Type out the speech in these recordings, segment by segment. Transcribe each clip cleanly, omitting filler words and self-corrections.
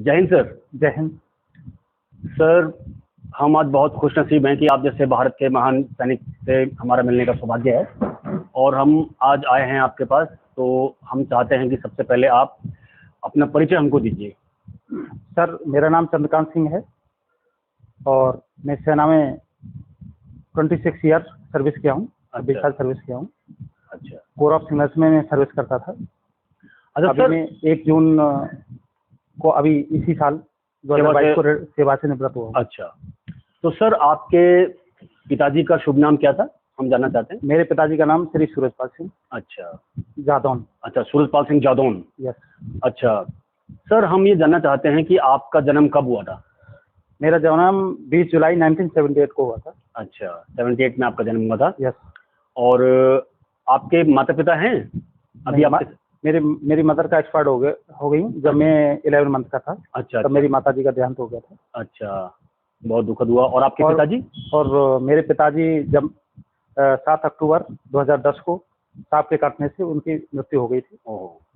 जय हिंद सर। जय हिंद सर, हम आज बहुत खुशनसीब हैं कि आप जैसे भारत के महान सैनिक से हमारा मिलने का सौभाग्य है और हम आज आए हैं आपके पास। तो हम चाहते हैं कि सबसे पहले आप अपना परिचय हमको दीजिए। सर, मेरा नाम चंद्रकांत सिंह है और मैं सेना में 26 ईयर सर्विस किया हूँ। 20 साल सर्विस किया हूँ। अच्छा, कोर ऑफ सिग्नल्स में मैं सर्विस करता था। अच्छा अभी सर, मैं 1 जून को अभी इसी साल 2022 को सेवा से निवृत्त हुआ हूँ। अच्छा, तो सर आपके पिताजी का शुभ नाम क्या था, हम जानना चाहते हैं। मेरे पिताजी का नाम श्री सूरजपाल सिंह अच्छा, जादौन। अच्छा, सूरजपाल सिंह जादौन। यस। अच्छा सर, हम ये जानना चाहते हैं कि आपका जन्म कब हुआ था। मेरा जन्म 20 जुलाई 1978 को हुआ था। अच्छा, 78 में आपका जन्म हुआ था। यस। और आपके माता पिता हैं अभी आपके? मेरी मदर का एक्सपायर हो गई जब मैं 11 मंथ का था। अच्छा, तब मेरी माताजी का देहांत हो गया था। अच्छा, बहुत दुखद हुआ। और आपके पिताजी? और मेरे पिताजी जब 7 अक्टूबर 2010 को सांप के काटने से उनकी मृत्यु हो गई थी।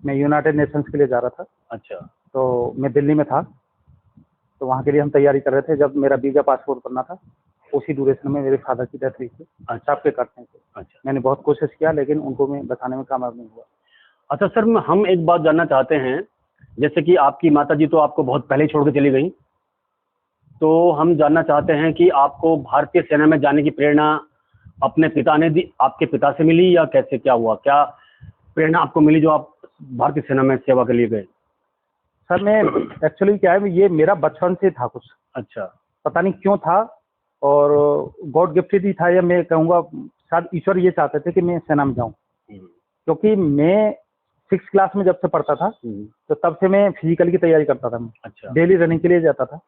मैं यूनाइटेड नेशंस के लिए जा रहा था। अच्छा, तो मैं दिल्ली में था, तो वहाँ के लिए हम तैयारी कर रहे थे। जब मेरा वीजा पासपोर्ट बनना था, उसी ड्यूरेशन में मेरे फादर की डेथ हुई थी सांप के काटने से। अच्छा, मैंने बहुत कोशिश किया लेकिन उनको मैं बचाने में कामयाब नहीं हुआ। अच्छा सर, हम एक बात जानना चाहते हैं, जैसे कि आपकी माताजी तो आपको बहुत पहले ही छोड़ के चली गई, तो हम जानना चाहते हैं कि आपको भारतीय सेना में जाने की प्रेरणा अपने पिता ने दी, आपके पिता से मिली या कैसे, क्या हुआ, क्या प्रेरणा आपको मिली जो आप भारतीय सेना में सेवा के लिए गए? सर, मैं एक्चुअली क्या है, ये मेरा बचपन से था कुछ। अच्छा, पता नहीं क्यों था और गॉड गिफ्टेड ही था, या मैं कहूँगा शायद ईश्वर ये चाहते थे कि मैं सेना में जाऊँ। क्योंकि मैं 6 क्लास में जब से पढ़ता था तो तब से मैं फिजिकल की तैयारी करता था। मैं अच्छा, डेली रनिंग के लिए जाता था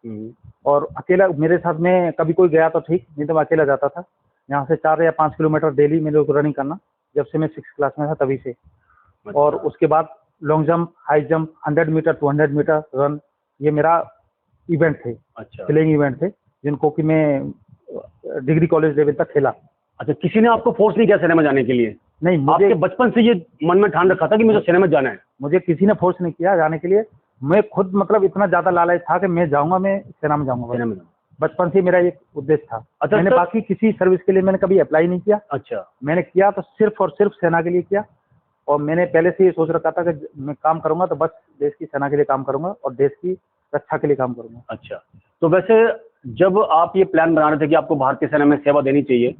और अकेला, मेरे साथ में कभी कोई गया तो ठीक, नहीं तो मैं अकेला जाता था। यहाँ से 4 या 5 किलोमीटर डेली मेरे को रनिंग करना, जब से मैं 6 क्लास में था तभी से। अच्छा, और उसके बाद long jump, high jump, 100 metre, 200 metre run, ये मेरा इवेंट थे। अच्छा, प्लेइंग इवेंट थे जिनको कि मैं डिग्री कॉलेज लेवल तक खेला। अच्छा, किसी ने आपको फोर्स नहीं किया सेना में जाने के लिए? नहीं, आपके बचपन से ये मन में ठान रखा था कि मुझे सेना में जाना है? मुझे किसी ने फोर्स नहीं किया जाने के लिए। मैं खुद मतलब इतना ज्यादा लालच था कि मैं जाऊंगा, मैं सेना में जाऊंगा। सेना में? बचपन से मेरा एक उद्देश्य था। अच्छा, मैंने बाकी किसी सर्विस के लिए मैंने कभी अप्लाई नहीं किया। अच्छा, मैंने किया तो सिर्फ और सिर्फ सेना के लिए किया। और मैंने पहले से ये सोच रखा था कि मैं काम करूंगा तो बस देश की सेना के लिए काम करूंगा और देश की रक्षा के लिए काम करूंगा। अच्छा, तो वैसे जब आप ये प्लान बना रहे थे कि आपको भारतीय सेना में सेवा देनी चाहिए,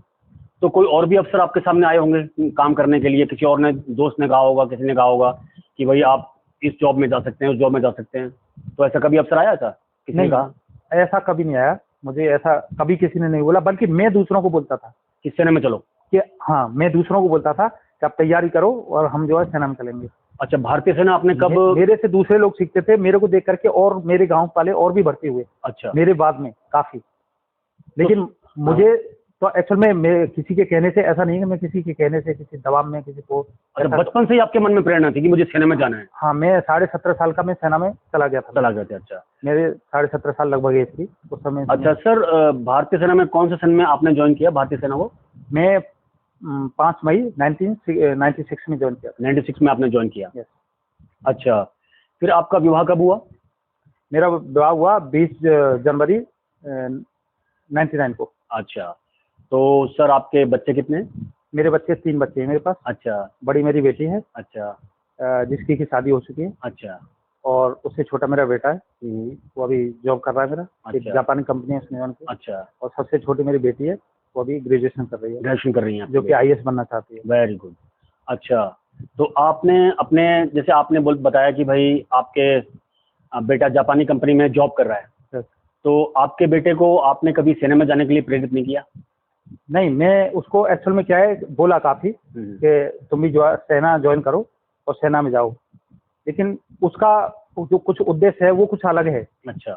तो कोई और भी अफसर आपके सामने आए होंगे काम करने के लिए? किसी और ने, दोस्त ने कहा होगा, किसी ने कहा होगा कि भाई आप इस जॉब में जा सकते हैं, उस जॉब में जा सकते हैं, तो ऐसा कभी अफसर आया था? किसी ने कहा? ऐसा कभी नहीं आया मुझे, ऐसा कभी किसी ने नहीं बोला, बल्कि मैं दूसरों को बोलता था कि सेना में चलो। कि हाँ, मैं दूसरों को बोलता था कि आप तैयारी करो और हम जो है सेना में चलेंगे। अच्छा, भारतीय सेना आपने कब? मेरे से दूसरे लोग सीखते थे, मेरे को देख करके और मेरे गांव वाले और भी भर्ती हुए। अच्छा, मेरे बाद में काफी। लेकिन मुझे तो एक्चुअल में मैं किसी के कहने से, ऐसा नहीं है कि मैं किसी के कहने से, किसी दबाव में किसी को। अच्छा, बचपन से ही आपके मन में प्रेरणा थी कि मुझे सेना में जाना है? हाँ, मैं 17.5 साल का मैं सेना में चला गया था। अच्छा, मेरे 17.5 साल लगभग एज थी उस समय। अच्छा सर, भारतीय सेना में कौन से सन में आपने ज्वाइन किया भारतीय सेना को? मैं 5 मई 1996 में ज्वाइन किया। 96 में आपने ज्वाइन किया? यस। अच्छा, फिर आपका विवाह कब हुआ? मेरा विवाह हुआ 20 जनवरी 99 को। अच्छा, तो सर आपके बच्चे कितने? मेरे बच्चे 3 बच्चे हैं मेरे पास। अच्छा, बड़ी मेरी बेटी है। अच्छा, जिसकी की शादी हो चुकी है। अच्छा, और उससे छोटा मेरा बेटा है, वो अभी जॉब कर रहा है मेरा। एक अच्छा, जापानी कंपनी है उसने ज्वाइन की। अच्छा, और सबसे छोटी मेरी बेटी है, वो अभी ग्रेजुएशन कर रही है। ग्रेजुएशन कर रही हैं, जो कि IAS बनना चाहती है। Very good. अच्छा, तो आपने अपने, जैसे आपने बताया कि भाई आपके बेटा जापानी कंपनी में जॉब कर रहा है, Yes. तो आपके बेटे को आपने कभी सेना में जाने के लिए प्रेरित नहीं किया? नहीं, मैं उसको एक्चुअल में क्या है, बोला काफी कि तुम भी जो सेना ज्वाइन करो और सेना में जाओ, लेकिन उसका जो कुछ उद्देश्य है वो कुछ अलग है। अच्छा,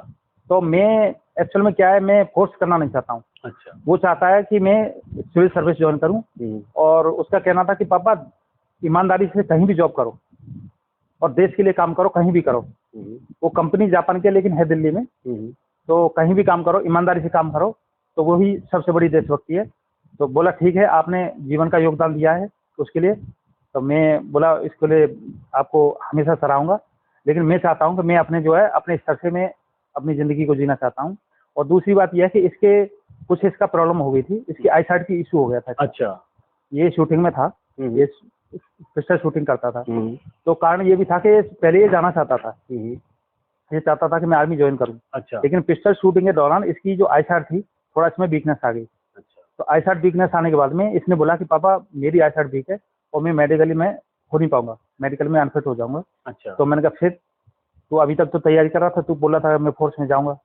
तो मैं एक्चुअल में क्या है, मैं फोर्स करना नहीं चाहता हूँ। अच्छा, वो चाहता है कि मैं सिविल सर्विस ज्वाइन करूँ। और उसका कहना था कि पापा ईमानदारी से कहीं भी जॉब करो और देश के लिए काम करो, कहीं भी करो। वो कंपनी जापान के लेकिन है दिल्ली में, तो कहीं भी काम करो, ईमानदारी से काम करो, तो वो ही सबसे बड़ी देशभक्ति है। तो बोला ठीक है, आपने जीवन का योगदान दिया है उसके लिए, तो मैं बोला इसके लिए आपको हमेशा सराहूंगा। लेकिन मैं चाहता हूँ कि मैं अपने जो है अपने स्तर से मैं अपनी ज़िंदगी को जीना चाहता हूँ। और दूसरी बात यह है कि इसके कुछ इसका प्रॉब्लम हो गई थी, इसकी आई साइट की इशू हो गया था। अच्छा। ये शूटिंग में था, हम्म। ये पिक्चर शूटिंग करता था। हम्म। तो कारण ये भी था कि पहले ये जाना चाहता था, हम्म। ये चाहता था कि मैं आर्मी ज्वाइन करूँ। अच्छा। लेकिन पिक्चर शूटिंग के दौरान इसकी जो आई साइट थी, थोड़ा इसमें वीकनेस आ गई। अच्छा। तो आई साइट वीकनेस आने के बाद में इसने बोला कि पापा मेरी आई साइट वीक है और मैं मेडिकली में हो नहीं पाऊंगा, मेडिकल में अनफिट हो जाऊंगा। अच्छा। तो मैंने कहा फिर तू अभी तक तो तैयारी कर रहा था, तू बोला था मैं फोर्स में जाऊंगा,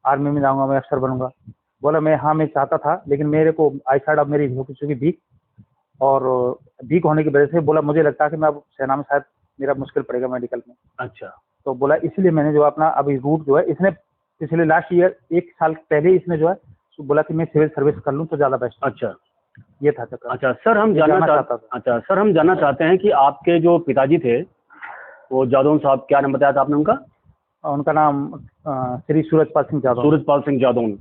आर्मी में जाऊंगा, मैं अफसर बनूंगा। बोला मैं हाँ मैं चाहता था, लेकिन मेरे को आई साइड अब मेरी हो चुकी वीक, और वीक होने की वजह से बोला मुझे लगता है कि मैं अब सेना में शायद मेरा मुश्किल पड़ेगा मेडिकल में। अच्छा। तो बोला इसलिए मैंने जो अपना अभी रूट जो है, इसने पिछले लास्ट ईयर 1 साल पहले इसने जो है बोला कि मैं सिविल सर्विस कर लूँ तो ज़्यादा बेस्ट। अच्छा। ये था चक्कर। अच्छा सर, हम ये जानना चाहता था। अच्छा सर, हम जानना चाहते हैं कि आपके जो पिताजी थे, वो जादौन साहब, क्या नाम बताया था आपने उनका? उनका नाम श्री सूरजपाल सिंह यादव। सूरजपाल सिंह जादौन।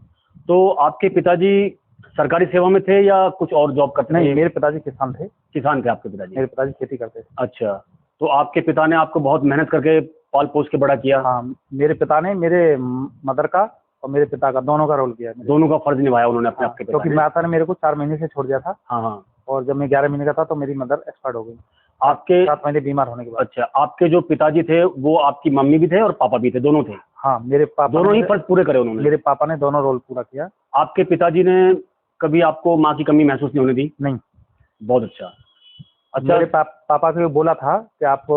तो आपके पिताजी सरकारी सेवा में थे या कुछ और जॉब करते थे? नहीं, मेरे पिताजी किसान थे। किसान थे आपके पिताजी? मेरे पिताजी खेती करते थे। अच्छा। तो आपके पिता ने आपको बहुत मेहनत करके पाल पोस के बड़ा किया? हाँ, मेरे पिता ने मेरे मदर का और मेरे पिता का दोनों का रोल किया है। दोनों का फर्ज निभाया उन्होंने अपने हाँ, आपके पिता क्योंकि ने? माता ने मेरे को 4 महीने से छोड़ दिया था। हाँ हाँ। और जब मैं 11 महीने का था तो मेरी मदर एक्सपायर्ड हो गई आपके 7 महीने बीमार होने के बाद। अच्छा, आपके जो पिताजी थे वो आपकी मम्मी भी थे और पापा भी थे, दोनों थे? हाँ, मेरे पापा दोनों ही फर्ज पूरे करे उन्होंने? मेरे पापा ने दोनों रोल पूरा किया। आपके पिताजी ने कभी आपको माँ की कमी महसूस नहीं होने दी? नहीं। बहुत अच्छा। अच्छा। मेरे पापा को बोला था कि आप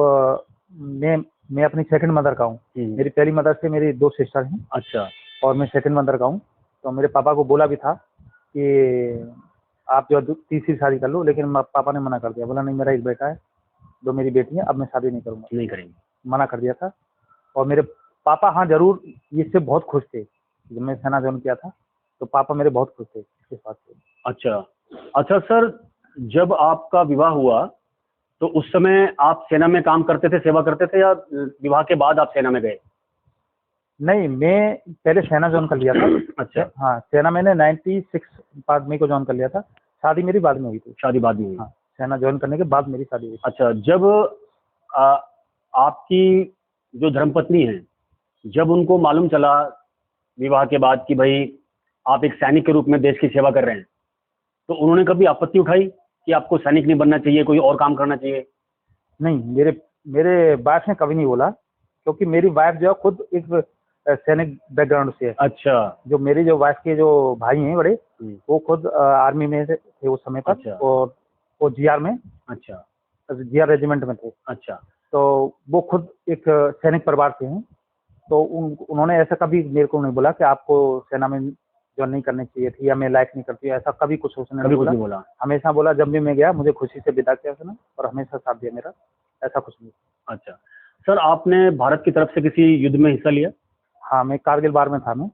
मैं अपनी सेकंड मदर का हूँ। मेरी पहली मदर से मेरी 2 सिस्टर हैं। अच्छा। और मैं सेकंड मदर का हूँ। तो मेरे पापा को बोला भी था कि आप जो है तीसरी शादी कर लो, लेकिन पापा ने मना कर दिया। बोला नहीं, मेरा एक बेटा है, 2 मेरी बेटी है, अब मैं शादी नहीं करूँगा। नहीं करेंगे? मना मना कर दिया था। और मेरे पापा हाँ ज़रूर इससे बहुत खुश थे। जब मैं सेना ज्वाइन किया था तो पापा मेरे बहुत खुश थे इस बात से। अच्छा। अच्छा सर, जब आपका विवाह हुआ तो उस समय आप सेना में काम करते थे, सेवा करते थे, या विवाह के बाद आप सेना में गए? नहीं, मैं पहले सेना ज्वाइन कर लिया था। अच्छा। हाँ, सेना मैंने 96 बाद में को ज्वाइन कर लिया था। शादी मेरी बाद में हुई थी। शादी बाद में हुई? हाँ, सेना ज्वाइन करने के बाद मेरी शादी हुई थी। अच्छा, जब आपकी जो धर्मपत्नी हैं, जब उनको मालूम चला विवाह के बाद कि भाई आप एक सैनिक के रूप में देश की सेवा कर रहे हैं, तो उन्होंने कभी आपत्ति उठाई कि आपको सैनिक नहीं बनना चाहिए, कोई और काम करना चाहिए? नहीं, मेरे वाइफ ने कभी नहीं बोला, क्योंकि मेरी वाइफ जो है खुद एक सैनिक बैकग्राउंड से है। अच्छा। जो मेरी जो वाइफ के जो भाई हैं बड़े, वो खुद आर्मी में थे उस समय पर। अच्छा। और वो जीआर में, अच्छा। जीआर रेजिमेंट में थे। अच्छा। तो वो खुद एक सैनिक परिवार से हैं। तो उन्होंने ऐसा कभी मेरे को नहीं बोला कि आपको सेना में ज्वाइन नहीं करनी चाहिए थी या मैं लायक नहीं करती, ऐसा कभी कुछ उसने कभी नहीं कुछ बोला। नहीं बोला? हमेशा बोला जब भी मैं गया मुझे खुशी से विदा किया उसने, और हमेशा साथ दिया मेरा, ऐसा कुछ नहीं। अच्छा सर, आपने भारत की तरफ से किसी युद्ध में हिस्सा लिया? हाँ, मैं कारगिल वार में था। मैं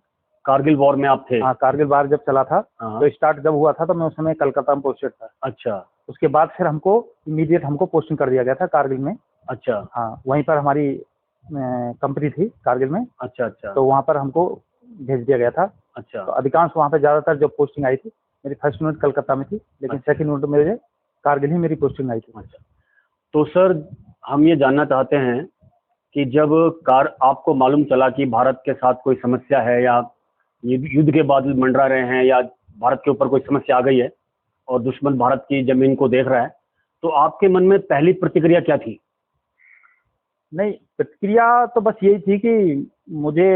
कारगिल वॉर में आप थे? हाँ, कारगिल वार जब चला था हाँ। तो स्टार्ट जब हुआ था तो मैं उस समय कलकत्ता में पोस्टेड था। अच्छा। उसके बाद फिर हमको इमीडिएट हमको पोस्टिंग कर दिया गया था कारगिल में। अच्छा। हाँ, वहीं पर हमारी कंपनी थी कारगिल में। अच्छा। अच्छा। तो वहाँ पर हमको भेज दिया गया था। अच्छा। तो अधिकांश वहाँ पे ज़्यादातर जो पोस्टिंग आई थी, मेरी फर्स्ट यूनिट कलकत्ता में थी, लेकिन अच्छा। सेकंड यूनिट मेरे कारगिल ही मेरी पोस्टिंग आई थी। अच्छा, तो सर हम ये जानना चाहते हैं कि जब आपको मालूम चला कि भारत के साथ कोई समस्या है, या युद्ध के बादल मंडरा रहे हैं, या भारत के ऊपर कोई समस्या आ गई है और दुश्मन भारत की जमीन को देख रहा है, तो आपके मन में पहली प्रतिक्रिया क्या थी? नहीं, प्रतिक्रिया तो बस यही थी कि मुझे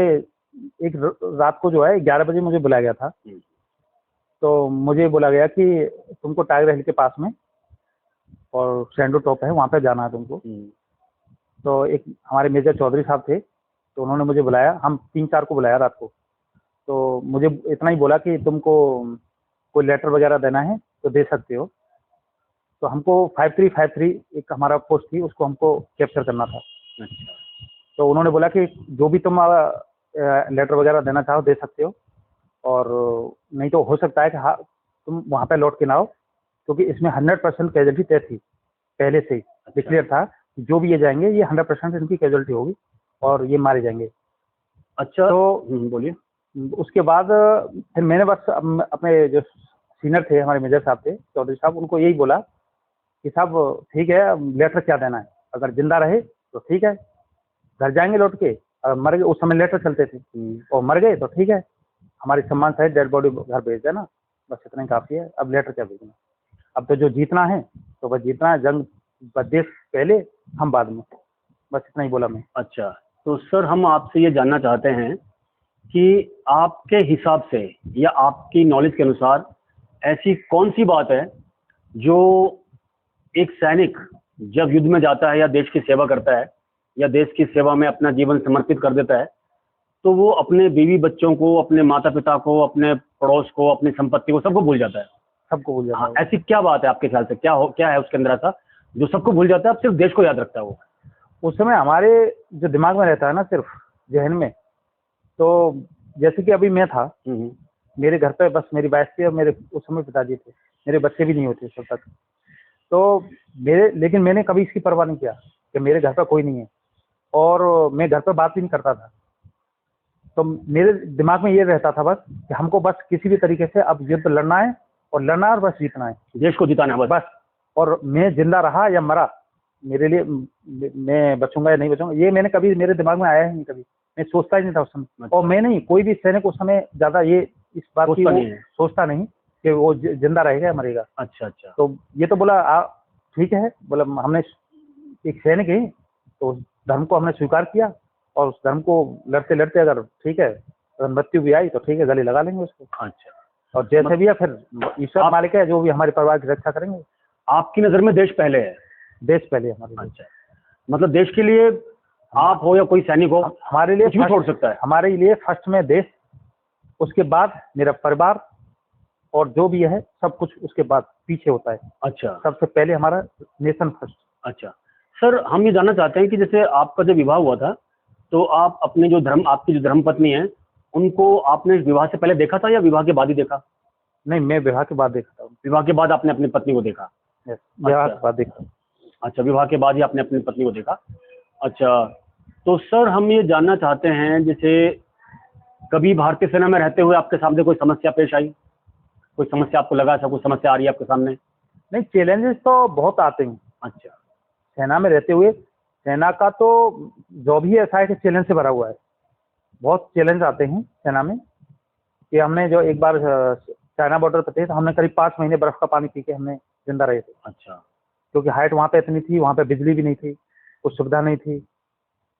एक रात को जो है 11 बजे मुझे बुलाया गया था। तो मुझे बोला गया कि तुमको टाइगर हिल के पास में और सैंडो टॉप है, वहाँ पे जाना है तुमको। तो एक हमारे मेजर चौधरी साहब थे, तो उन्होंने मुझे बुलाया। हम 3-4 को बुलाया रात को। तो मुझे इतना ही बोला कि तुमको कोई लेटर वगैरह देना है तो दे सकते हो। तो हमको 5353 एक हमारा पोस्ट थी, उसको हमको कैप्चर करना था। अच्छा। तो उन्होंने बोला कि जो भी तुम लेटर वगैरह देना चाहो दे सकते हो, और नहीं तो हो सकता है कि हाँ तुम वहाँ पे लौट के ना आओ, क्योंकि इसमें 100% कैजुअल्टी तय थी पहले से ही। डिक्लेयर था कि जो भी ये जाएंगे ये 100% इनकी कैजुअल्टी होगी और ये मारे जाएंगे। अच्छा, तो बोलिए। उसके बाद फिर मैंने बस अपने जो सीनियर थे हमारे मेजर साहब थे, चौधरी साहब, उनको यही बोला कि साहब ठीक है, लेटर क्या देना है, अगर जिंदा रहे तो ठीक है, घर जाएंगे लौट के, मर गए, उस समय लेटर चलते थे, और मर गए तो ठीक है, हमारी सम्मान सहित डेड बॉडी घर भेज देना, बस इतना ही काफ़ी है। अब लेटर क्या भेजना, अब तो जो जीतना है तो बस जीतना है, जंग बस देश पहले, हम बाद में, बस इतना ही बोला मैं। अच्छा, तो सर हम आपसे ये जानना चाहते हैं कि आपके हिसाब से या आपकी नॉलेज के अनुसार ऐसी कौन सी बात है जो एक सैनिक जब युद्ध में जाता है या देश की सेवा करता है या देश की सेवा में अपना जीवन समर्पित कर देता है, तो वो अपने बीवी बच्चों को, अपने माता पिता को, अपने पड़ोस को, अपनी संपत्ति को, सबको भूल जाता है? सबको भूल जाता हाँ, है। ऐसी क्या बात है आपके ख्याल से, क्या है उसके अंदर ऐसा जो सबको भूल जाता है, अब सिर्फ देश को याद रखता है वो? उस समय हमारे जो दिमाग में रहता है ना, सिर्फ जहन में, तो जैसे कि अभी मैं था, मेरे घर पे बस मेरी वाइफ थी और मेरे उस समय पिताजी थे, मेरे बच्चे भी नहीं होते तब तक, तो लेकिन मैंने कभी इसकी परवाह नहीं किया कि मेरे घर पर कोई नहीं है, और मैं घर पर बात भी नहीं करता था। तो मेरे दिमाग में ये रहता था बस कि हमको बस किसी भी तरीके से अब युद्ध लड़ना है, और लड़ना है और बस जीतना है, देश को जिताना है बस। और मैं जिंदा रहा या मरा, मेरे लिए मैं बचूंगा या नहीं बचूंगा, ये मैंने कभी, मेरे दिमाग में आया ही नहीं कभी, मैं सोचता ही नहीं था उस समय। और मैं नहीं, कोई भी सैनिक उस समय ज्यादा ये इस बात की सोचता नहीं कि वो जिंदा रहेगा या मरेगा। अच्छा अच्छा। तो ये तो बोला ठीक है, बोला हमने एक सैनिक है तो उस धर्म को हमने स्वीकार किया, और उस धर्म को लड़ते लड़ते अगर ठीक है, अगर मृत्यु भी आई तो ठीक है, गले लगा लेंगे उसको। अच्छा, और जैसे भी है फिर ईश्वर मालिक है, जो भी हमारे परिवार की रक्षा करेंगे। आपकी नजर में देश पहले है? देश पहले हमारे। अच्छा, मतलब देश के लिए आप हो या कोई सैनिक हो, हमारे लिए कुछ भी छोड़ सकता है। हमारे लिए फर्स्ट में देश, उसके बाद मेरा परिवार, और जो भी है सब कुछ उसके बाद पीछे होता है। अच्छा, सबसे पहले हमारा नेशन फर्स्ट। अच्छा सर, हम ये जानना चाहते हैं कि जैसे आपका जब विवाह हुआ था तो आप अपने जो आपकी जो धर्म पत्नी है उनको आपने विवाह से पहले देखा था या विवाह के बाद ही देखा? नहीं, मैं विवाह के बाद देखा था। विवाह के बाद आपने अपनी पत्नी को देखा? विवाह के बाद देखा। अच्छा, विवाह के बाद ही आपने अपनी पत्नी को देखा। अच्छा, तो सर हम ये जानना चाहते हैं, जैसे कभी भारतीय सेना में रहते हुए आपके सामने कोई समस्या पेश आई? कोई समस्या आपको लगा, ऐसा कोई समस्या आ रही है आपके सामने? नहीं, चैलेंजेस तो बहुत आते हैं। अच्छा, सेना में रहते हुए, सेना का तो जॉब ही ऐसा है कि चैलेंज से भरा हुआ है। बहुत चैलेंज आते हैं सेना में, कि हमने जो एक बार चाइना बॉर्डर पे थे तो हमने करीब 5 महीने बर्फ का पानी पी के हमने जिंदा रहे थे। अच्छा, क्योंकि हाइट वहाँ पे इतनी थी, वहाँ पे बिजली भी नहीं थी, कुछ सुविधा नहीं थी,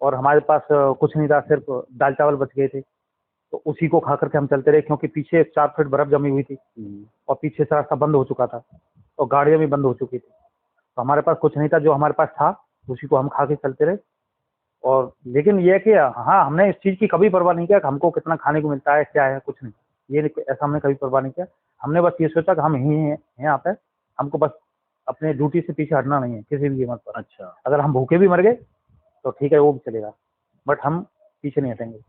और हमारे पास कुछ नहीं था, सिर्फ दाल चावल बच गए थे, तो उसी को खा करके हम चलते रहे, क्योंकि पीछे 4 फीट बर्फ जमी हुई थी, और पीछे से रास्ता बंद हो चुका था, और गाड़ियाँ भी बंद हो चुकी थी, तो हमारे पास कुछ नहीं था, जो हमारे पास था उसी को हम खा के चलते रहे। और लेकिन ये कि हाँ, हमने इस चीज़ की कभी परवाह नहीं किया कि हमको कितना खाने को मिलता है, क्या है, कुछ नहीं, ये नहीं, ऐसा हमने कभी परवाह नहीं किया। हमने बस ये सोचा कि हम यहीं हैं यहाँ पे, हमको बस अपने ड्यूटी से पीछे हटना नहीं है किसी भी कीमत पर। अच्छा, अगर हम भूखे भी मर गए तो ठीक है, वो भी चलेगा, बट हम पीछे नहीं हटेंगे।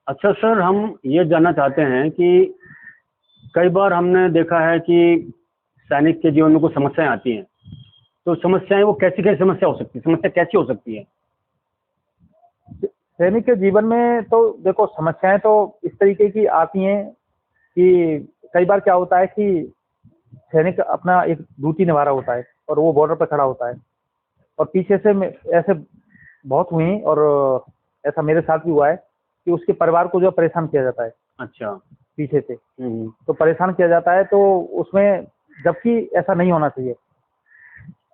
अच्छा सर, हम ये जानना चाहते हैं कि कई बार हमने देखा है कि सैनिक के जीवन में कुछ समस्याएं आती हैं, तो समस्याएं वो कैसी कैसी समस्या हो सकती है, समस्या कैसी हो सकती है? सैनिक के जीवन में तो देखो, समस्याएं तो इस तरीके की आती हैं कि कई बार क्या होता है कि सैनिक अपना एक ड्यूटी निभा रहा होता है, और वो बॉर्डर पर खड़ा होता है, और पीछे से ऐसे बहुत हुए हैं, और ऐसा मेरे साथ भी हुआ है कि उसके परिवार को जो परेशान किया जाता है। अच्छा, पीछे से तो परेशान किया जाता है, तो उसमें, जबकि ऐसा नहीं होना चाहिए।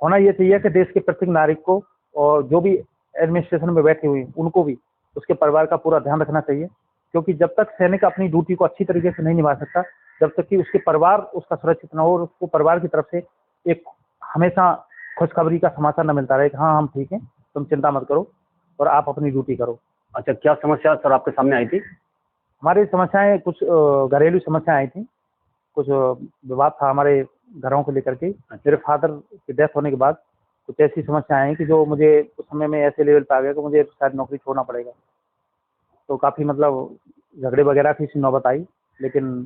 होना ये चाहिए कि देश के प्रत्येक नागरिक को, और जो भी एडमिनिस्ट्रेशन में बैठे हुए हैं उनको भी उसके परिवार का पूरा ध्यान रखना चाहिए, क्योंकि जब तक सैनिक अपनी ड्यूटी को अच्छी तरीके से नहीं निभा सकता, जब तक कि उसके परिवार उसका सुरक्षित न हो, और उसको परिवार की तरफ से एक हमेशा खुशखबरी का समाचार न मिलता रहे कि हाँ, हम ठीक हैं, तुम चिंता मत करो और आप अपनी ड्यूटी करो। अच्छा, क्या समस्या सर आपके सामने आई थी? हमारी समस्याएं कुछ घरेलू समस्याएं आई थी, कुछ विवाद था हमारे घरों को लेकर के। मेरे फादर की डेथ होने के बाद कुछ ऐसी समस्याएं हैं कि जो मुझे उस समय में ऐसे लेवल पे आ गया कि मुझे शायद नौकरी छोड़ना पड़ेगा। तो काफ़ी मतलब झगड़े वगैरह की सी नौबत आई, लेकिन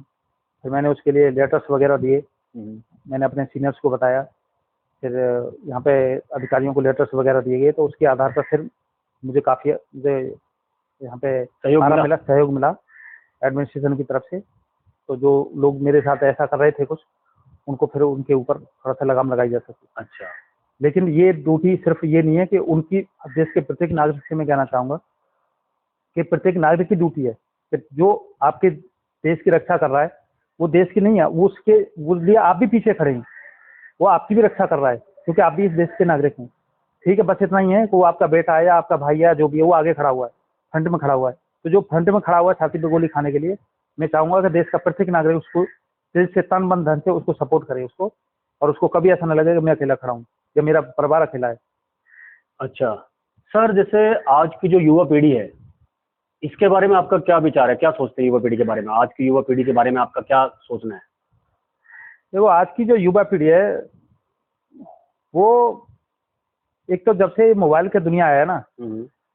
फिर मैंने उसके लिए लेटर्स वगैरह दिए, मैंने अपने सीनियर्स को बताया, फिर यहाँ पे अधिकारियों को लेटर्स वगैरह दिए गए, तो उसके आधार पर फिर मुझे काफ़ी यहाँ पे सहयोग मिला एडमिनिस्ट्रेशन की तरफ से। तो जो लोग मेरे साथ ऐसा कर रहे थे कुछ, उनको फिर उनके ऊपर थोड़ा सा लगाम लगाई जा सके। अच्छा, लेकिन ये ड्यूटी सिर्फ ये नहीं है कि उनकी, देश के प्रत्येक नागरिक से मैं कहना चाहूँगा कि प्रत्येक नागरिक की ड्यूटी है कि जो आपके देश की रक्षा कर रहा है, वो देश की नहीं है, वो लिए आप भी पीछे खड़े हैं, वो आपकी भी रक्षा कर रहा है क्योंकि आप भी इस देश के नागरिक हैं। ठीक है, बस इतना ही है कि वो आपका बेटा है या आपका भाई है, जो भी है, वो आगे खड़ा हुआ है, फ्रंट में खड़ा हुआ है। तो जो फ्रंट में खड़ा हुआ है छाती पे गोली खाने के लिए, मैं चाहूँगा कि देश का प्रत्येक नागरिक उसको दिल से, तन मन धन से उसको सपोर्ट करे उसको, और उसको कभी ऐसा न लगे कि मैं अकेला खड़ा हूँ या मेरा परिवार अकेला है। अच्छा सर, जैसे आज की जो युवा पीढ़ी है, इसके बारे में आपका क्या विचार है, क्या सोचते हैं युवा पीढ़ी के बारे में? आज की युवा पीढ़ी के बारे में आपका क्या सोचना है? देखो, आज की जो युवा पीढ़ी है, वो एक तो जब से मोबाइल की दुनिया आया है ना,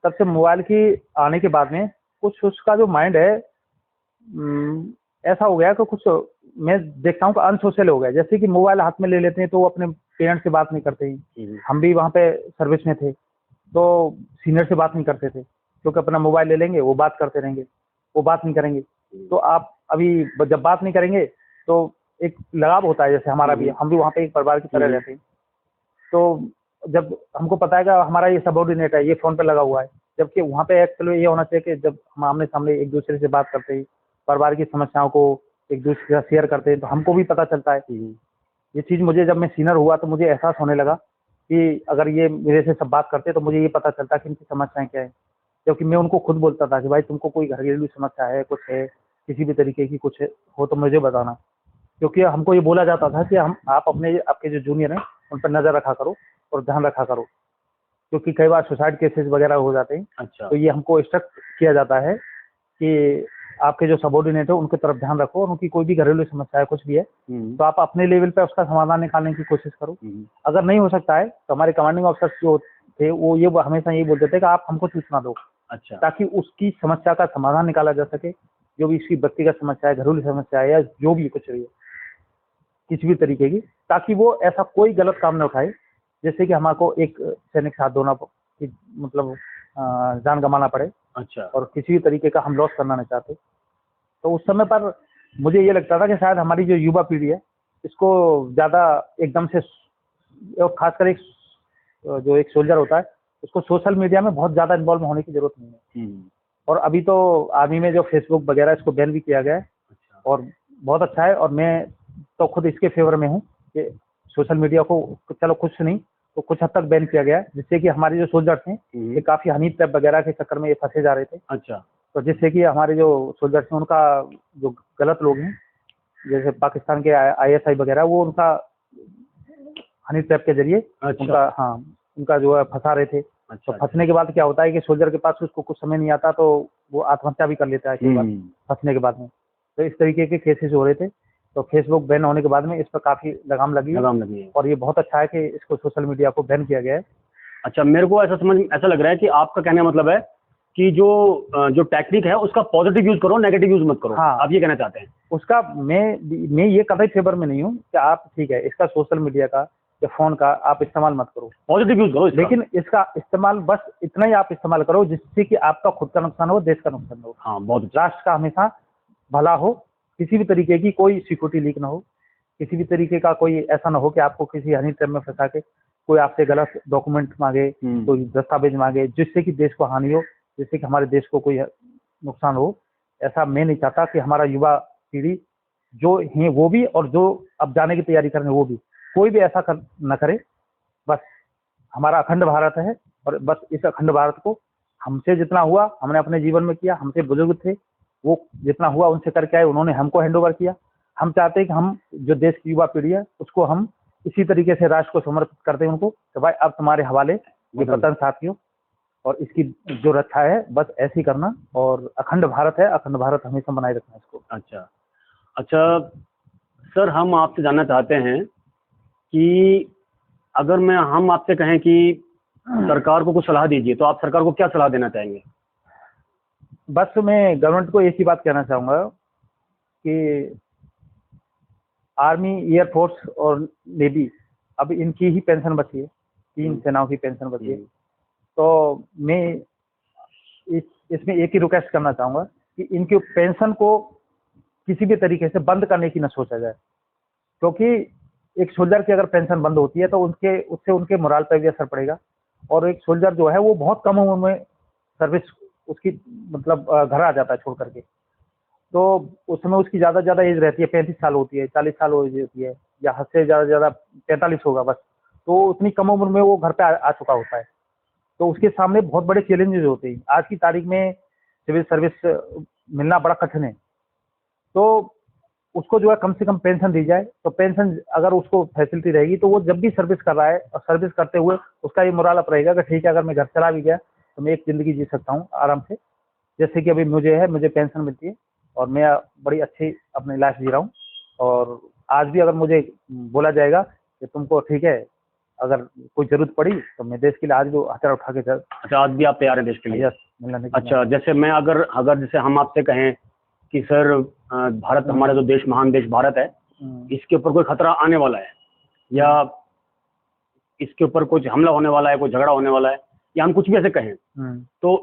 तब से मोबाइल की आने के बाद में कुछ उसका जो माइंड है, ऐसा हो गया कि कुछ मैं देखता हूँ कि अनसोशल हो गया। जैसे कि मोबाइल हाथ में ले लेते हैं तो वो अपने पेरेंट्स से बात नहीं करते हैं। हम भी वहाँ पे सर्विस में थे तो सीनियर से बात नहीं करते थे, क्योंकि अपना मोबाइल ले लेंगे, वो बात करते रहेंगे, वो बात नहीं करेंगे। तो आप अभी जब बात नहीं करेंगे तो एक लगाव होता है, जैसे हमारा भी, हम भी वहाँ पे एक परिवार की तरह रहते हैं। तो जब हमको पता है कि हमारा ये सबऑर्डिनेट है, ये फोन पे लगा हुआ है, जबकि वहाँ पे एक्चुअली ये होना चाहिए कि जब हम आमने सामने एक दूसरे से बात करते हैं, परिवार की समस्याओं को एक दूसरे के साथ शेयर करते हैं, तो हमको भी पता चलता है। ये चीज़ मुझे, जब मैं सीनियर हुआ तो मुझे एहसास होने लगा कि अगर ये मेरे से सब बात करते तो मुझे ये पता चलता कि इनकी समस्याएं क्या है। क्योंकि मैं उनको खुद बोलता था कि भाई तुमको कोई घरेलू समस्या है, कुछ है, किसी भी तरीके की कुछ हो तो मुझे बताना। क्योंकि हमको ये बोला जाता था कि हम आप आपके जो जूनियर हैं उन पर नज़र रखा करो और ध्यान रखा करो, क्योंकि कई बार सुसाइड केसेस वगैरह हो जाते हैं। अच्छा। तो ये हमको इंस्ट्रक्ट किया जाता है कि आपके जो सबऑर्डिनेट है उनकी तरफ ध्यान रखो, और उनकी कोई भी घरेलू समस्या है, कुछ भी है, तो आप अपने लेवल पे उसका समाधान निकालने की कोशिश करो। अगर नहीं हो सकता है तो हमारे कमांडिंग ऑफिसर्स जो थे वो ये हमेशा ये बोलते थे कि आप हमको सूचना दो। अच्छा। ताकि उसकी समस्या का समाधान निकाला जा सके, जो भी इसकी व्यक्तिगत समस्या है, घरेलू समस्या है, या जो भी कुछ भी है, किसी भी तरीके की, ताकि वो ऐसा कोई गलत काम न उठाए जैसे कि हमारे को एक सैनिक साथ दोना, मतलब जान गंवाना पड़े। अच्छा। और किसी भी तरीके का हम लॉस करना नहीं चाहते। तो उस समय पर मुझे ये लगता था कि शायद हमारी जो युवा पीढ़ी है इसको ज़्यादा एकदम से, और खासकर एक जो एक सोल्जर होता है उसको सोशल मीडिया में बहुत ज़्यादा इन्वॉल्व होने की जरूरत नहीं है। और अभी तो आर्मी में जो फेसबुक वगैरह इसको बैन भी किया गया है। अच्छा। और बहुत अच्छा है, और मैं तो खुद इसके फेवर में हूँ कि सोशल मीडिया को, चलो कुछ नहीं तो कुछ हद तक बैन किया गया है, जिससे कि हमारे जो सोल्जर्स हैं ये काफ़ी हनी ट्रैप वगैरह के चक्कर में ये फंसे जा रहे थे। अच्छा। तो जिससे कि हमारे जो सोल्जर्स हैं उनका, जो गलत लोग हैं जैसे पाकिस्तान के ISI वगैरह, वो उनका हनी ट्रैप के जरिए उनका, हाँ, उनका जो है फंसा रहे थे। तो फंसने के बाद क्या होता है कि सोल्जर के पास उसको कुछ समय नहीं आता तो वो आत्महत्या भी कर लेता है कई बार फंसने के बाद में। तो इस तरीके के केसेस हो रहे थे। तो फेसबुक बैन होने के बाद में इस पर काफ़ी लगाम लगी है, और ये बहुत अच्छा है कि इसको सोशल मीडिया को बैन किया गया है। अच्छा, मेरे को ऐसा लग रहा है कि आपका कहने का मतलब है कि जो टेक्निक है उसका पॉजिटिव यूज करो, नेगेटिव यूज मत करो। हाँ, आप ये कहना चाहते हैं? उसका मैं ये कतई फेवर में नहीं हूँ कि आप, ठीक है, इसका सोशल मीडिया का या फोन का आप इस्तेमाल मत करो, पॉजिटिव यूज करो इसका। लेकिन इसका इस्तेमाल बस इतना ही आप इस्तेमाल करो जिससे कि आपका खुद का नुकसान हो, देश का नुकसान हो। हाँ, बहुत अच्छा। राष्ट्र का हमेशा भला हो, किसी भी तरीके की कोई सिक्योरिटी लीक ना हो, किसी भी तरीके का कोई ऐसा ना हो कि आपको किसी हनी ट्रैप में फंसा के कोई आपसे गलत डॉक्यूमेंट मांगे, कोई दस्तावेज मांगे, जिससे कि देश को हानि हो, जिससे कि हमारे देश को कोई नुकसान हो। ऐसा मैं नहीं चाहता कि हमारा युवा पीढ़ी जो है वो भी, और जो अब जाने की तैयारी कर रहे हैं वो भी, कोई भी ऐसा न करे। बस हमारा अखंड भारत है, और बस इस अखंड भारत को हमसे जितना हुआ हमने अपने जीवन में किया, हमसे बुजुर्ग थे वो जितना हुआ उनसे करके आए, उन्होंने हमको हैंड ओवर किया। हम चाहते हैं कि हम जो देश की युवा पीढ़ी है उसको हम इसी तरीके से राष्ट्र को समर्पित करते हैं उनको, कि भाई अब तुम्हारे हवाले ये वतन साथियों, और इसकी जो रक्षा है बस ऐसी करना, और अखंड भारत है, अखंड भारत हमेशा बनाए रखना इसको। अच्छा। अच्छा सर, हम आपसे जानना चाहते हैं कि अगर हम आपसे कहें कि सरकार को कुछ सलाह दीजिए, तो आप सरकार को क्या सलाह देना चाहेंगे? बस मैं गवर्नमेंट को एक ही बात कहना चाहूँगा कि आर्मी, एयरफोर्स और नेवी, अब इनकी ही पेंशन बची है, 3 सेनाओं की पेंशन बची है। तो मैं इसमें एक ही रिक्वेस्ट करना चाहूँगा कि इनकी पेंशन को किसी भी तरीके से बंद करने की न सोचा जाए, क्योंकि एक सोल्जर की अगर पेंशन बंद होती है तो उससे उनके मोराल पर भी असर पड़ेगा। और एक सोल्जर जो है वो बहुत कम उम्र में सर्विस उसकी मतलब घर आ जाता है छोड़ करके। तो उसमें उसकी ज़्यादा से ज़्यादा एज रहती है, 35 साल होती है, 40 साल एज होती है, या हद से ज़्यादा 45 होगा बस। तो उतनी कम उम्र में वो घर पे आ चुका होता है। तो उसके सामने बहुत बड़े चैलेंजेस होते हैं। आज की तारीख में सिविल सर्विस मिलना बड़ा कठिन है। तो उसको जो है कम से कम पेंशन दी जाए। तो पेंशन अगर उसको फैसिलिटी रहेगी तो वो जब भी सर्विस कर रहा है और सर्विस करते हुए उसका ये मोराल अप रहेगा कि ठीक है, अगर मैं घर चला भी गया तो मैं एक ज़िंदगी जी सकता हूँ आराम से। जैसे कि अभी मुझे पेंशन मिलती है और मैं बड़ी अच्छी अपनी लाइफ जी रहा हूँ। और आज भी अगर मुझे बोला जाएगा कि तुमको ठीक है, अगर कोई ज़रूरत पड़ी तो मैं देश के लिए आज भी हथियार उठा के अच्छा, आज भी आप तैयार हैं देश के लिए? यस, मिलने के लिए। अच्छा, जैसे मैं अगर अगर जैसे हम आपसे कहें कि सर भारत, हमारा जो देश, महान देश भारत है, इसके ऊपर कोई खतरा आने वाला है, या इसके ऊपर कुछ हमला होने वाला है, कोई झगड़ा होने वाला है, या हम कुछ भी ऐसे कहें, तो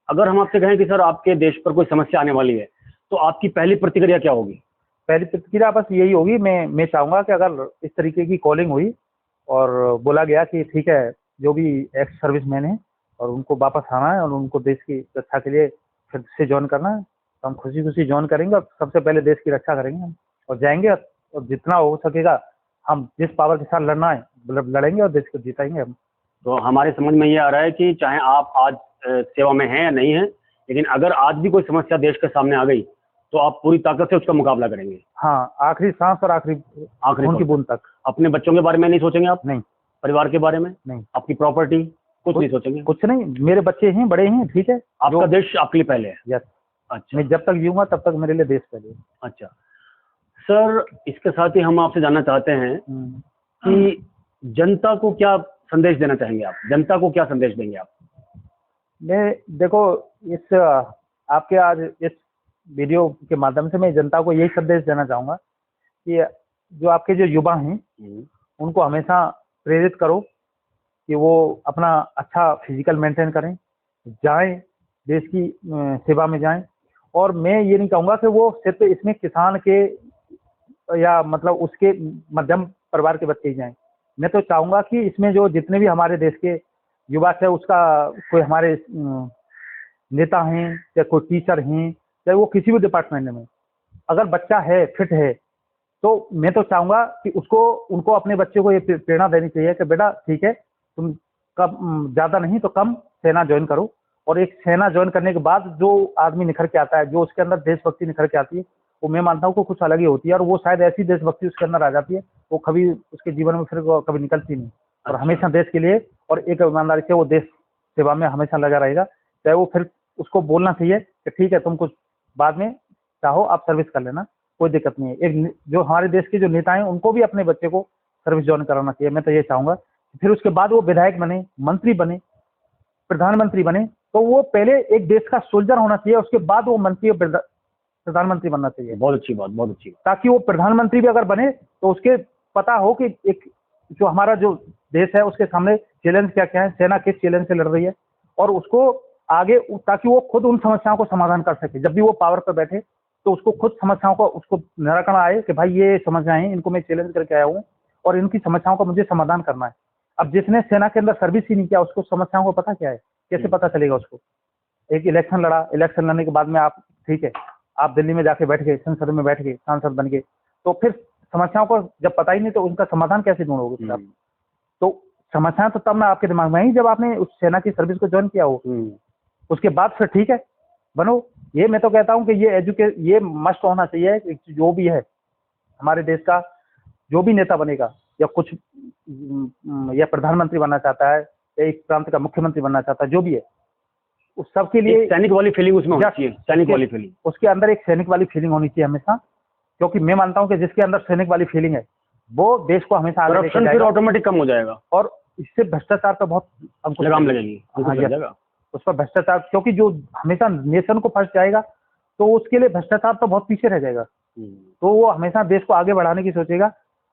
अगर हम आपसे कहें कि सर आपके देश पर कोई समस्या आने वाली है, तो आपकी पहली प्रतिक्रिया क्या होगी? पहली प्रतिक्रिया बस यही होगी, मैं चाहूँगा कि अगर इस तरीके की कॉलिंग हुई और बोला गया कि ठीक है, जो भी एक्स सर्विसमैन है और उनको वापस आना है और उनको देश की रक्षा के लिए फिर से ज्वाइन करना है, तो हम खुशी खुशी ज्वाइन करेंगे और सबसे पहले देश की रक्षा करेंगे हम, और जाएंगे और जितना हो सकेगा हम जिस पावर के साथ लड़ना है लड़ेंगे और देश को जिताएंगे हम। तो हमारे समझ में ये आ रहा है कि चाहे आप आज सेवा में हैं या नहीं हैं, लेकिन अगर आज भी कोई समस्या देश के सामने आ गई तो आप पूरी ताकत से उसका मुकाबला करेंगे। हाँ, आखिरी सांस और आखिरी खून की बूंद तक। अपने बच्चों के बारे में नहीं सोचेंगे आप? नहीं। परिवार के बारे में नहीं। आपकी प्रॉपर्टी कुछ नहीं सोचेंगे? कुछ नहीं, मेरे बच्चे हैं, बड़े हैं, ठीक है, आपका देश आपके लिए पहले है। यस। अच्छा, मैं जब तक जीऊंगा तब तक मेरे लिए देश पहले है। अच्छा सर, इसके साथ ही हम आपसे जानना चाहते हैं कि जनता को क्या संदेश देना चाहेंगे आप? जनता को क्या संदेश देंगे आप? मैं देखो, इस आपके आज इस वीडियो के माध्यम से मैं जनता को यही संदेश देना चाहूँगा कि जो आपके जो युवा हैं उनको हमेशा प्रेरित करो कि वो अपना अच्छा फिजिकल मेंटेन करें, जाएं, देश की सेवा में जाएं। और मैं ये नहीं कहूँगा कि वो सिर्फ इसमें किसान के या मतलब उसके मध्यम परिवार के बच्चे ही जाएं। मैं तो चाहूँगा कि इसमें जो जितने भी हमारे देश के युवा है, उसका कोई हमारे नेता हैं या कोई टीचर हैं, चाहे वो किसी भी डिपार्टमेंट में, अगर बच्चा है, फिट है, तो मैं तो चाहूँगा कि उनको अपने बच्चे को ये प्रेरणा देनी चाहिए कि बेटा ठीक है, तुम कब ज़्यादा नहीं तो कम सेना ज्वाइन करो। और एक सेना ज्वाइन करने के बाद जो आदमी निखर के आता है, जो उसके अंदर देशभक्ति निखर के आती है, वो मैं मानता हूँ कि कुछ अलग ही होती है। और वो शायद ऐसी देशभक्ति उसके अंदर आ जाती है, वो कभी उसके जीवन में फिर कभी निकलती नहीं। और हमेशा देश के लिए और एक ईमानदारी से वो देश सेवा में हमेशा लगा रहेगा। चाहे वो फिर उसको बोलना चाहिए कि ठीक है, तुम कुछ बाद में चाहो आप सर्विस कर लेना, कोई दिक्कत नहीं है। एक जो हमारे देश के जो नेता हैं उनको भी अपने बच्चे को सर्विस ज्वाइन कराना चाहिए। मैं तो ये चाहूँगा। फिर उसके बाद वो विधायक बने, मंत्री बने, प्रधानमंत्री बने, तो वो पहले एक देश का सोल्जर होना चाहिए, उसके बाद वो मंत्री और प्रधानमंत्री बनना चाहिए। बहुत अच्छी बात, बहुत अच्छी बात। ताकि वो प्रधानमंत्री भी अगर बने तो उसके पता हो कि एक जो हमारा जो देश है उसके सामने चैलेंज क्या क्या है, सेना किस चैलेंज से लड़ रही है, और उसको आगे, ताकि वो खुद उन समस्याओं को समाधान कर सके। जब भी वो पावर पर बैठे तो उसको खुद समस्याओं को उसको निराकरण आए कि भाई ये समस्याएं हैं, इनको मैं चैलेंज करके आया हूँ और इनकी समस्याओं का मुझे समाधान करना है। अब जिसने सेना के अंदर सर्विस ही नहीं किया, उसको समस्याओं को पता क्या है, कैसे पता चलेगा उसको? एक इलेक्शन लड़ा, इलेक्शन लड़ने के बाद में आप ठीक है, आप दिल्ली में जाके बैठ गए, संसद में बैठ गए, सांसद बन गए, तो फिर समस्याओं को जब पता ही नहीं तो उनका समाधान कैसे ढूंढोगे फिर आप? तो समस्याएं तो तब ना आपके दिमाग में आई जब आपने उस सेना की सर्विस को ज्वाइन किया हो। उसके बाद फिर ठीक है, बनो। ये मैं तो कहता हूँ कि ये मस्ट होना चाहिए कि जो भी है हमारे देश का, जो भी नेता बनेगा या कुछ या प्रधानमंत्री बनना चाहता है या एक प्रांत का मुख्यमंत्री बनना चाहता है, जो भी है, उस सब के लिए सैनिक वाली फीलिंग उसमें होनी चाहिए। सैनिक वाली फीलिंग, उसके अंदर एक सैनिक वाली फीलिंग होनी चाहिए हमेशा। क्योंकि मैं मानता हूँ कि जिसके अंदर सैनिक वाली फीलिंग है वो देश को हमेशा आगे लेकर जाएगा। फिर ऑटोमेटिक कम हो जाएगा और इससे भ्रष्टाचार पर बहुत लगाम लगेगी। उस पर भ्रष्टाचार, क्योंकि जो हमेशा नेशन को फंस जाएगा तो उसके लिए भ्रष्टाचार तो बहुत पीछे रह जाएगा। तो वो हमेशा देश को आगे बढ़ाने की सोचेगा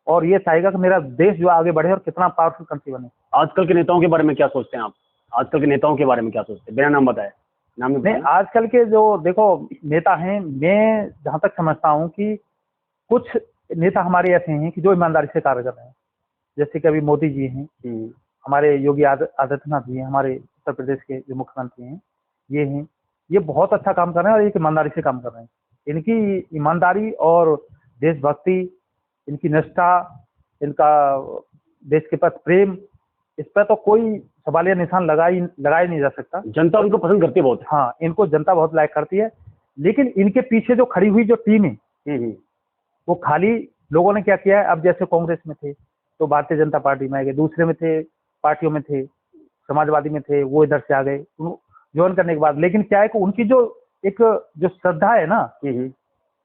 और ये चाहेगा कि मेरा देश जो आगे बढ़े और कितना पावरफुल कंट्री बने। आजकल के नेताओं के बारे में क्या सोचते हैं आप? आजकल के नेताओं के बारे में क्या सोचते हैं? बिना नाम बताए। नाम नहीं, आजकल के जो देखो नेता हैं, मैं जहाँ तक समझता हूँ कि कुछ नेता हमारे ऐसे हैं कि जो ईमानदारी से कार्य कर रहे हैं, जैसे कि अभी मोदी जी हैं, हमारे योगी आदित्यनाथ जी हैं, हमारे उत्तर प्रदेश के जो मुख्यमंत्री हैं, ये हैं, ये बहुत अच्छा काम कर रहे हैं और एक ईमानदारी से काम कर रहे हैं। इनकी ईमानदारी और देशभक्ति, इनकी निष्ठा, इनका देश के प्रति प्रेम, इस पर तो कोई सवालिया निशान लगाया नहीं जा सकता। जनता उनको पसंद करती है बहुत। हाँ, इनको जनता बहुत लाइक करती है, लेकिन इनके पीछे जो खड़ी हुई जो टीम है, वो खाली लोगों ने क्या किया है, अब जैसे कांग्रेस में थे तो भारतीय जनता पार्टी में आ गए, दूसरे में थे पार्टियों में थे, समाजवादी में थे, वो इधर से आ गए ज्वाइन करने के बाद। लेकिन क्या है कि उनकी जो एक जो श्रद्धा है ना,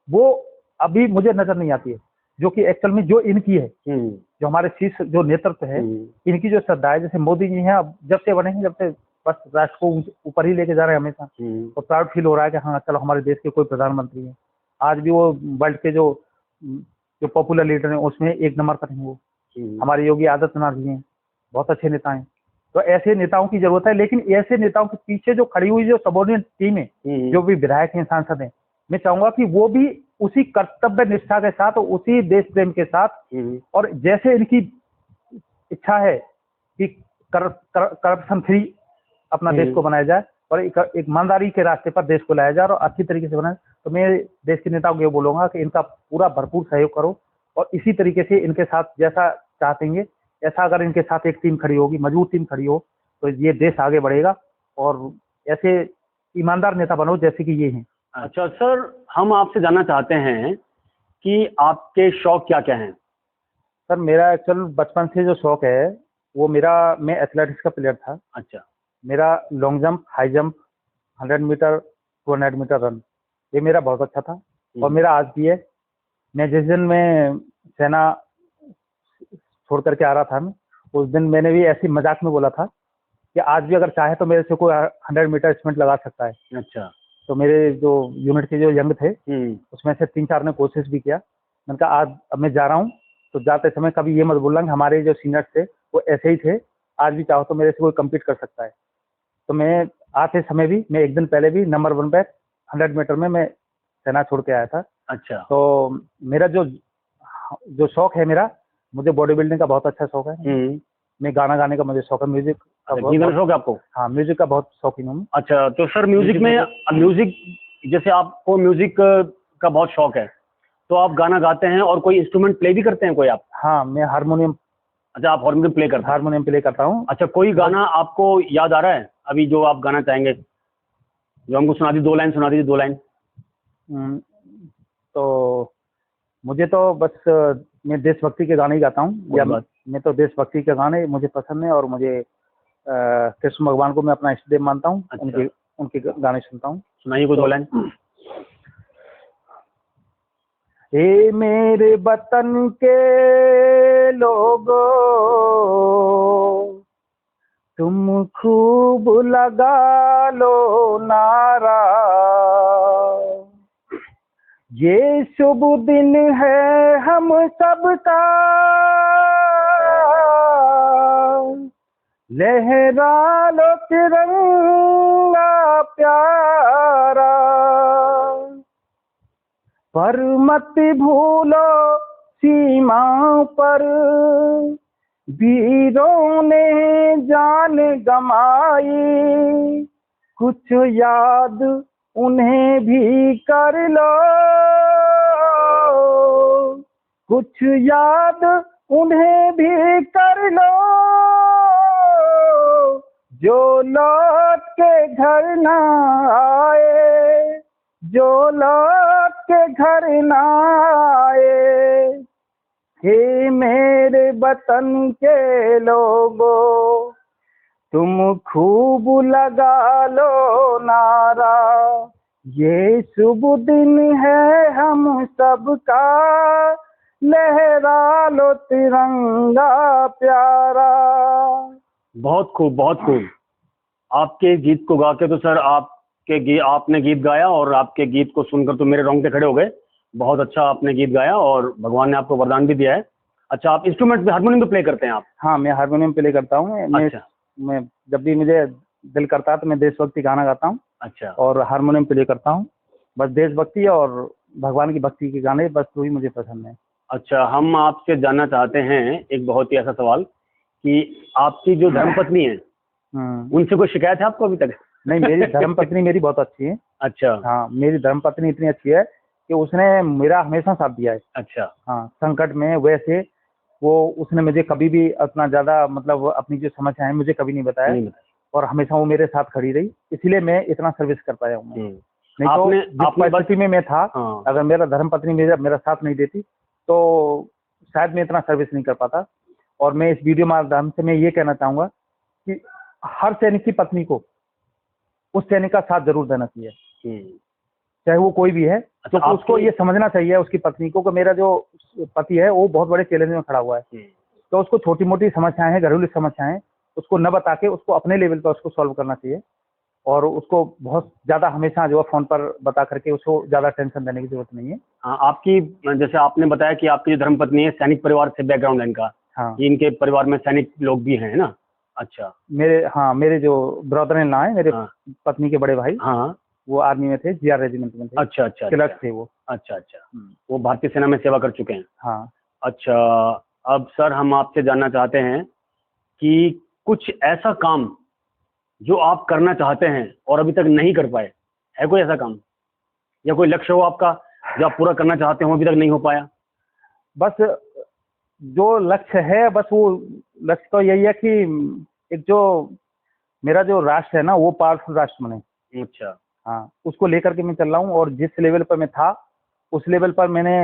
वो अभी मुझे नजर नहीं आती है, जो कि एक्चुअल में जो इनकी है, जो हमारे शीर्ष जो नेतृत्व है, इनकी जो श्रद्धा है, जैसे मोदी जी हैं, अब जब से बने हैं, जब से बस राष्ट्र को ऊपर ही लेके जा रहे हैं हमेशा, तो प्राउड फील हो रहा है कि हाँ चलो हमारे देश के कोई प्रधानमंत्री है। आज भी वो वर्ल्ड के जो पॉपुलर लीडर हैं उसमें एक नंबर पर हैं वो। हमारे योगी आदित्यनाथ जी हैं, बहुत अच्छे नेता हैं। तो ऐसे नेताओं की जरूरत है, लेकिन ऐसे नेताओं के पीछे जो खड़ी हुई जो सबॉर्डिनेट टीम है, जो भी विधायक हैं, सांसद हैं, मैं चाहूंगा कि वो भी उसी कर्तव्य निष्ठा के साथ, उसी देश प्रेम के साथ, और जैसे इनकी इच्छा है कि करप्शन फ्री अपना देश को बनाया जाए और एक ईमानदारी के रास्ते पर देश को लाया जाए और अच्छी तरीके से बनाए, तो मैं देश के नेताओं को ये बोलूंगा कि इनका पूरा भरपूर सहयोग करो और इसी तरीके से इनके साथ जैसा चाहेंगे ऐसा अगर इनके साथ एक टीम खड़ी होगी, मजबूत टीम खड़ी हो, तो ये देश आगे बढ़ेगा और ऐसे ईमानदार नेता बनो जैसे कि ये हैं। अच्छा सर, हम आपसे जानना चाहते हैं कि आपके शौक क्या क्या हैं? सर मेरा एक्चुअल बचपन से जो शौक है वो मैं एथलेटिक्स का प्लेयर था। अच्छा। मेरा long jump, high jump, 100 metre, 200 metre run, ये मेरा बहुत अच्छा था और मेरा आज भी है। मैं जिस दिन मैं सेना छोड़ करके आ रहा था, मैं उस दिन मैंने भी ऐसी मजाक में बोला था कि आज भी अगर चाहे तो मेरे से कोई 100 मीटर स्प्रिंट लगा सकता है। अच्छा। तो मेरे जो यूनिट के जो यंग थे उसमें से 3-4 ने कोशिश भी किया। मैंने कहा आज अब मैं जा रहा हूँ, तो जाते समय कभी ये मत बोलना कि हमारे जो सीनियर्स थे वो ऐसे ही थे, आज भी चाहो तो मेरे से कोई कम्पीट कर सकता है। तो मैं आते समय भी, मैं एक दिन पहले भी नंबर 1 पे 100 मीटर में मैं सेना छोड़ के आया था। अच्छा। तो मेरा जो शौक है, मुझे बॉडी बिल्डिंग का बहुत अच्छा शौक है। मैं गाना गाने का मुझे शौक है, म्यूजिक का बहुत शौक है आपको? हाँ, म्यूजिक का बहुत शौकीन हूँ। अच्छा, तो सर म्यूजिक जैसे आपको म्यूजिक का बहुत शौक है, तो आप गाना गाते हैं और कोई इंस्ट्रूमेंट प्ले भी करते हैं कोई आप? हाँ, मैं हारमोनियम। अच्छा, आप हारमोनियम प्ले करते हैं? हारमोनियम प्ले करता हूँ। अच्छा, कोई गाना आपको याद आ रहा है अभी जो आप गाना चाहेंगे, जो हमको सुना दीजिए, 2 लाइन सुना दीजिए, 2 लाइन। तो मुझे तो बस मैं देशभक्ति के गाने ही गाता हूँ, या मैं तो देशभक्ति के गाने मुझे पसंद है और मुझे कृष्ण भगवान को मैं अपना इष्ट देव मानता हूँ। अच्छा। उनके गाने सुनता हूँ। सुनाइए कोई 2 लाइन। हे मेरे वतन के लोगों, तुम खूब लगा लो नारा, ये शुभ दिन है हम सबका, लहरा लो तिरंगा प्यारा, पर मत भूलो सीमाओं पर वीरों ने जान गंवाई, कुछ याद उन्हें भी कर लो, कुछ याद उन्हें भी कर लो, जो लौट के घर ना आए, जो लौट के घर ना आए। हे मेरे वतन के लोगों, तुम खूब लगा लो नारा, ये शुभ दिन है हम सबका, लहरा लो तिरंगा प्यारा। बहुत खूब, बहुत खूब। आपके गीत को गा के तो सर आपने गीत गाया और आपके गीत को सुनकर तो मेरे रोंगटे खड़े हो गए। बहुत अच्छा आपने गीत गाया और भगवान ने आपको वरदान भी दिया है। अच्छा, आप इंस्ट्रूमेंट में हारमोनियम पे प्ले करते हैं आप? हाँ, मैं हारमोनियम प्ले करता हूँ। अच्छा। मैं जब भी मुझे दिल करता है तो मैं देशभक्ति गाना गाता हूँ। अच्छा। और हारमोनियम प्ले करता हूँ। बस देशभक्ति और भगवान की भक्ति के गाने, बस वही मुझे पसंद है। अच्छा, हम आपसे जानना चाहते हैं एक बहुत ही ऐसा सवाल कि आपकी जो धर्मपत्नी है उनसे कोई शिकायत है आपको अभी तक? नहीं, मेरी धर्मपत्नी मेरी बहुत अच्छी है। अच्छा। हाँ, मेरी धर्मपत्नी इतनी अच्छी है कि उसने मेरा हमेशा साथ दिया है। अच्छा। हाँ, संकट में वैसे वो उसने मुझे कभी भी अपना ज़्यादा मतलब अपनी जो समस्या है मुझे कभी नहीं बताया, नहीं बताया। और हमेशा वो मेरे साथ खड़ी रही, इसलिए मैं इतना सर्विस कर पाया हूँ। नहीं आपने तो जिस परिस्थिति में मैं था, हाँ। अगर मेरा धर्मपत्नी मेरा साथ नहीं देती तो शायद मैं इतना सर्विस नहीं कर पाता। और मैं इस वीडियो माध्यम से मैं ये कहना चाहूँगा कि हर सैनिक की पत्नी को उस सैनिक का साथ जरूर देना चाहिए, चाहे वो कोई भी है। तो उसको ये समझना चाहिए उसकी पत्नी को कि मेरा जो पति है वो बहुत बड़े चैलेंज में खड़ा हुआ है, तो उसको छोटी मोटी समस्याएं हैं, घरेलू समस्याएं, उसको न बता के उसको अपने लेवल पर उसको सॉल्व करना चाहिए, और उसको बहुत ज्यादा हमेशा जो है फोन पर बता करके उसको ज्यादा टेंशन देने की जरूरत नहीं है। हाँ, आपकी जैसे आपने बताया कि आपकी जो धर्मपत्नी है सैनिक परिवार से बैकग्राउंड है इनका। हाँ, इनके परिवार में सैनिक लोग भी हैं ना? अच्छा। मेरे जो ब्रदर इन लॉ है, मेरे पत्नी के बड़े भाई, हाँ, वो आर्मी में थे, जीआर रेजिमेंट में थे। अच्छा अच्छा, क्लर्क थे वो। अच्छा अच्छा, वो भारतीय सेना में सेवा कर चुके हैं। हाँ। अच्छा, अब सर हम आपसे जानना चाहते हैं कि कुछ ऐसा काम जो आप करना चाहते हैं और अभी तक नहीं कर पाए, है कोई ऐसा काम या कोई लक्ष्य हो आपका जो आप पूरा करना चाहते हो अभी तक नहीं हो पाया? बस जो लक्ष्य है, बस वो लक्ष्य तो यही है कि एक जो मेरा जो राष्ट्र है ना वो पावरफुल राष्ट्र बने। अच्छा। हाँ, उसको लेकर के मैं चल रहा हूँ, और जिस लेवल पर मैं था उस लेवल पर मैंने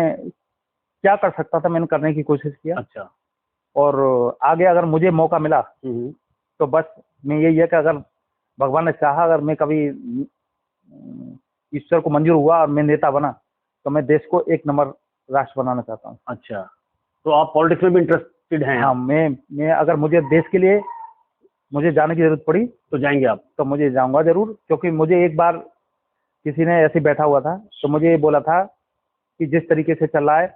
क्या कर सकता था मैंने करने की कोशिश किया। अच्छा। और आगे अगर मुझे मौका मिला तो बस मैं यही है कि अगर भगवान ने चाहा, अगर मैं कभी ईश्वर को मंजूर हुआ और मैं नेता बना, तो मैं देश को एक नंबर राष्ट्र बनाना चाहता हूँ। अच्छा, तो आप पॉलिटिक्स में भी इंटरेस्टेड हैं? हाँ, मैं अगर मुझे देश के लिए मुझे जाने की जरूरत पड़ी तो जाएंगे आप? तो मुझे जाऊंगा जरूर, क्योंकि मुझे एक बार किसी ने ऐसे बैठा हुआ था तो मुझे ये बोला था कि जिस तरीके से चल रहा है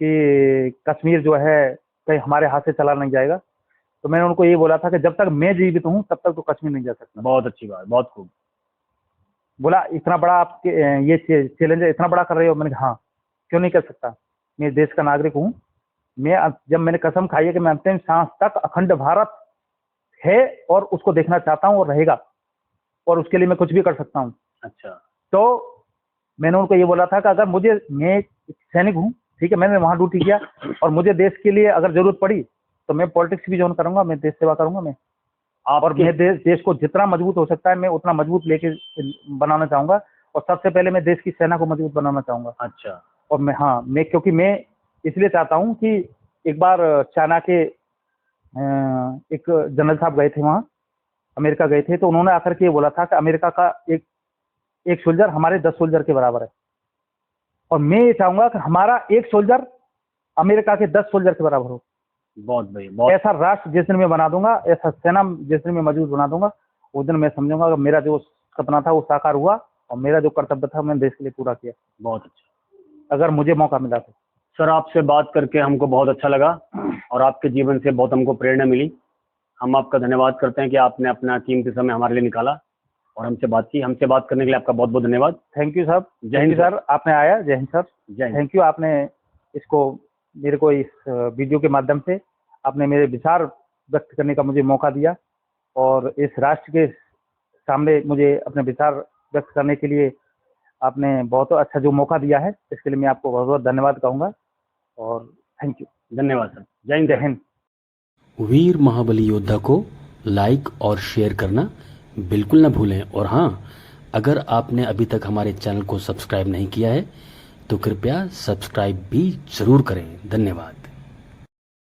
कि कश्मीर जो है कहीं हमारे हाथ से चला नहीं जाएगा, तो मैंने उनको ये बोला था कि जब तक मैं जीवित हूँ तब तक तो कश्मीर नहीं जा सकता। बहुत अच्छी बात, बहुत खूब। बोला इतना बड़ा आपके ये चैलेंज इतना बड़ा कर रहे हो? मैंने कहा हाँ, क्यों नहीं कर सकता, मैं देश का नागरिक हूँ। जब मैंने कसम खाई है कि मैं अंतिम सांस तक अखंड भारत है और उसको देखना चाहता हूँ और रहेगा, और उसके लिए मैं कुछ भी कर सकता हूँ। अच्छा। तो मैंने उनको ये बोला था कि अगर मैं सैनिक हूँ, ठीक है, मैंने वहां ड्यूटी किया, और मुझे देश के लिए अगर जरूरत पड़ी तो मैं पॉलिटिक्स भी ज्वाइन करूंगा, मैं देश सेवा करूंगा मैं। और मैं देश को जितना मजबूत हो सकता है मैं उतना मजबूत लेके बनाना चाहूंगा, और सबसे पहले मैं देश की सेना को मजबूत बनाना चाहूंगा। अच्छा। और क्योंकि मैं इसलिए चाहता हूँ कि एक बार चाइना के एक जनरल साहब गए थे वहाँ, अमेरिका गए थे, तो उन्होंने आकर के ये बोला था कि अमेरिका का एक सोल्जर हमारे 10 सोल्जर के बराबर है, और मैं ये चाहूंगा कि हमारा एक सोल्जर अमेरिका के 10 सोल्जर के बराबर हो। बहुत बढ़िया। ऐसा राष्ट्र जिस दिन मैं बना दूंगा, ऐसा सेना जिस दिन मैं मजबूत बना दूंगा, उस दिन मैं समझूंगा कि मेरा जो सपना था वो साकार हुआ, और मेरा जो कर्तव्य था मैंने देश के लिए पूरा किया। बहुत अच्छा, अगर मुझे मौका मिला तो। सर आपसे बात करके हमको बहुत अच्छा लगा और आपके जीवन से बहुत हमको प्रेरणा मिली। हम आपका धन्यवाद करते हैं कि आपने अपना कीमती समय हमारे लिए निकाला और हमसे बात की। हमसे बात करने के लिए आपका बहुत बहुत धन्यवाद। Thank you sir. जय हिंद सर, आपने आया। जय हिंद सर। जय हिंद। थैंक यू, आपने मेरे को इस वीडियो के माध्यम से आपने मेरे विचार व्यक्त करने का मुझे मौका दिया, और इस राष्ट्र के सामने मुझे अपने विचार व्यक्त करने के लिए आपने बहुत अच्छा जो मौका दिया है, इसके लिए मैं आपको बहुत बहुत धन्यवाद कहूँगा, और थैंक यू। धन्यवाद सर। जय हिंद। जय हिंद। वीर महाबली योद्धा को लाइक और शेयर करना बिल्कुल ना भूलें। और हाँ, अगर आपने अभी तक हमारे चैनल को सब्सक्राइब नहीं किया है तो कृपया सब्सक्राइब भी जरूर करें। धन्यवाद।